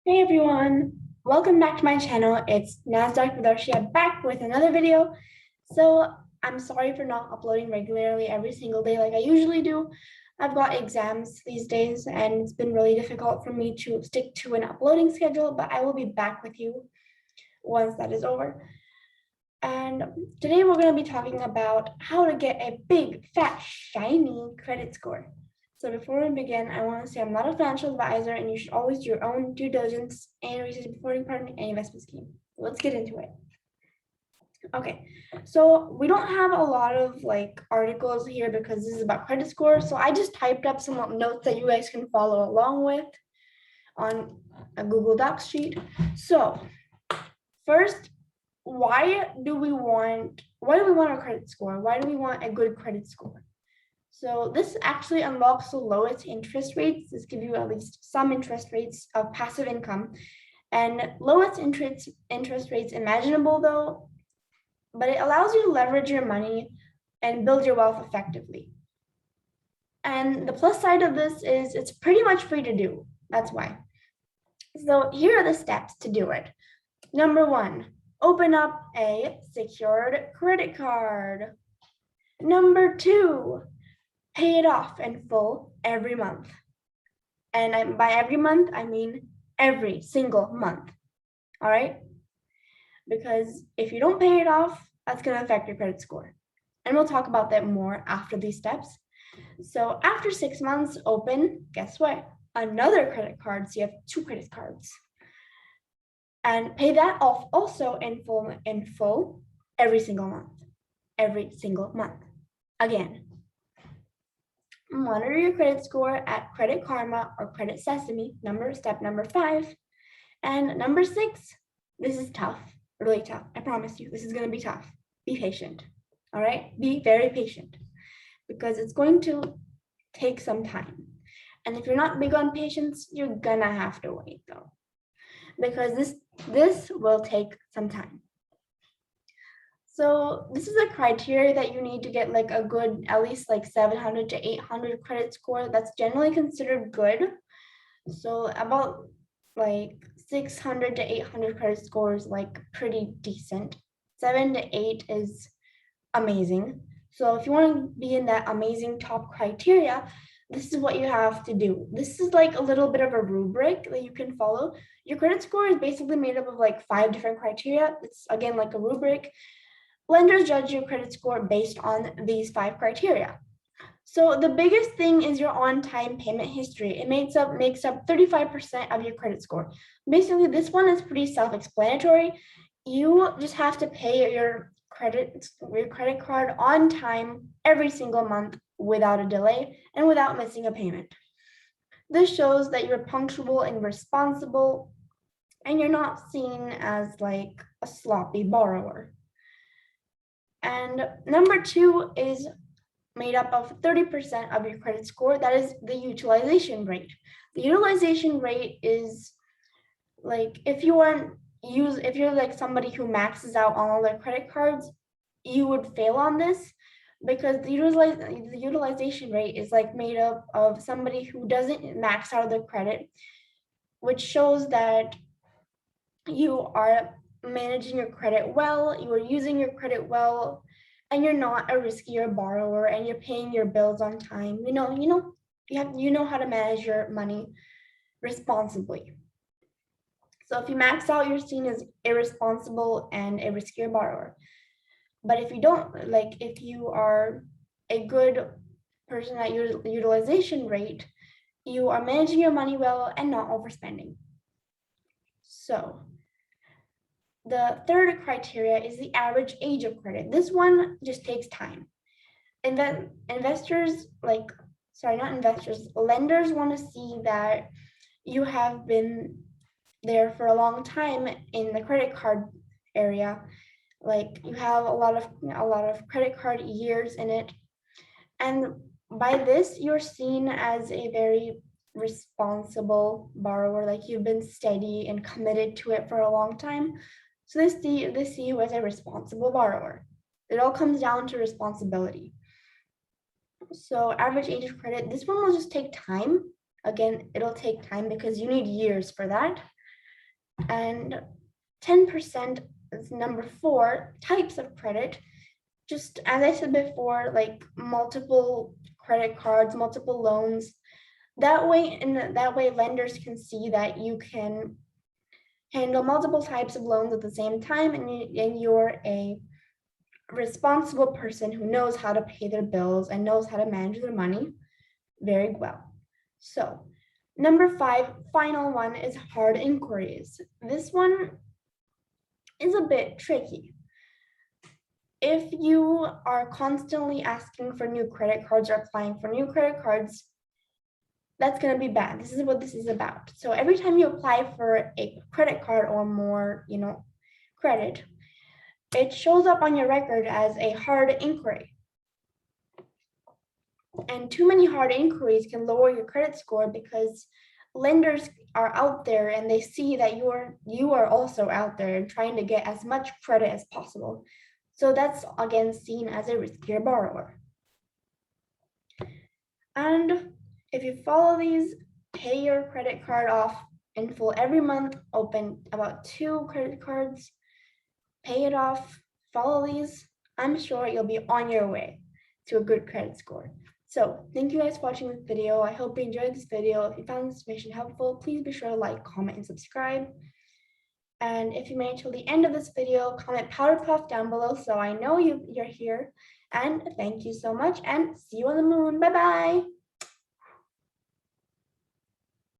Hey everyone, welcome back to my channel. It's Nasdaq with Arshia back with another video. So I'm sorry for not uploading regularly every single day like I usually do. I've got exams these days and it's been really difficult for me to stick to an uploading schedule, but I will be back with you once that is over. And today we're going to be talking about how to get a big, fat, shiny credit score. So before we begin, I want to say I'm not a financial advisor and you should always do your own due diligence and research before taking part in any investment scheme. Let's get into it. Okay, so we don't have a lot of articles here because this is about credit scores. So I just typed up some notes that you guys can follow along with on a Google Docs sheet. So first, why do we want a credit score? Why do we want a good credit score? So this actually unlocks the lowest interest rates. This gives you at least some interest rates of passive income, and lowest interest rates imaginable though, but it allows you to leverage your money and build your wealth effectively. And the plus side of this is it's pretty much free to do. That's why. So here are the steps to do it. Number one, open up a secured credit card. Number two, pay it off in full every month. And by every month, I mean every single month. All right? Because if you don't pay it off, that's going to affect your credit score. And we'll talk about that more after these steps. So after 6 months, open, guess what? Another credit card. So you have two credit cards. And pay that off also in full every single month. Every single month. Again. Monitor your credit score at Credit Karma or Credit Sesame, step number 5. And number 6, this is tough, really tough. I promise you, this is going to be tough. Be patient, all right? Be very patient because it's going to take some time. And if you're not big on patience, you're going to have to wait though, because this will take some time. So this is a criteria that you need to get a good, at least 700 to 800 credit score. That's generally considered good. So about 600 to 800 credit score is pretty decent. 7 to 8 is amazing. So if you want to be in that amazing top criteria, this is what you have to do. This is a little bit of a rubric that you can follow. Your credit score is basically made up of 5 different criteria. It's again like a rubric. Lenders judge your credit score based on these 5 criteria. So the biggest thing is your on-time payment history. It makes up 35% of your credit score. Basically, this one is pretty self-explanatory. You just have to pay your credit card on time every single month without a delay and without missing a payment. This shows that you're punctual and responsible, and you're not seen as a sloppy borrower. And number 2 is made up of 30% of your credit score. That is the utilization rate. The utilization rate is if you're somebody who maxes out on all their credit cards, you would fail on this because the utilization rate is made up of somebody who doesn't max out their credit, which shows that you are managing your credit well, you are using your credit well, and you're not a riskier borrower, and you're paying your bills on time. You know how to manage your money responsibly. So if you max out, you're seen as irresponsible and a riskier borrower. But if you don't, if you are a good person at your utilization rate, you are managing your money well and not overspending. So the third criteria is the average age of credit. This one just takes time. And then lenders want to see that you have been there for a long time in the credit card area. You have a lot of credit card years in it. And by this, you're seen as a very responsible borrower, you've been steady and committed to it for a long time. So they see you as a responsible borrower. It all comes down to responsibility. So average age of credit, this one will just take time. Again, it'll take time because you need years for that. And 10% is number 4, types of credit. Just as I said before, like multiple credit cards, multiple loans. That way, lenders can see that you can handle multiple types of loans at the same time, and you're a responsible person who knows how to pay their bills and knows how to manage their money very well. So, number 5, final one, is hard inquiries. This one is a bit tricky. If you are constantly asking for new credit cards or applying for new credit cards, that's going to be bad. This is what this is about. So every time you apply for a credit card or more, credit, it shows up on your record as a hard inquiry. And too many hard inquiries can lower your credit score because lenders are out there and they see that you are also out there and trying to get as much credit as possible. So that's again seen as a riskier borrower. And if you follow these, pay your credit card off in full every month, open about 2 credit cards, pay it off, follow these, I'm sure you'll be on your way to a good credit score. So thank you guys for watching this video. I hope you enjoyed this video. If you found this information helpful, please be sure to like, comment, and subscribe. And if you made it till the end of this video, comment Powder Puff down below so I know you're here. And thank you so much, and see you on the moon. Bye-bye.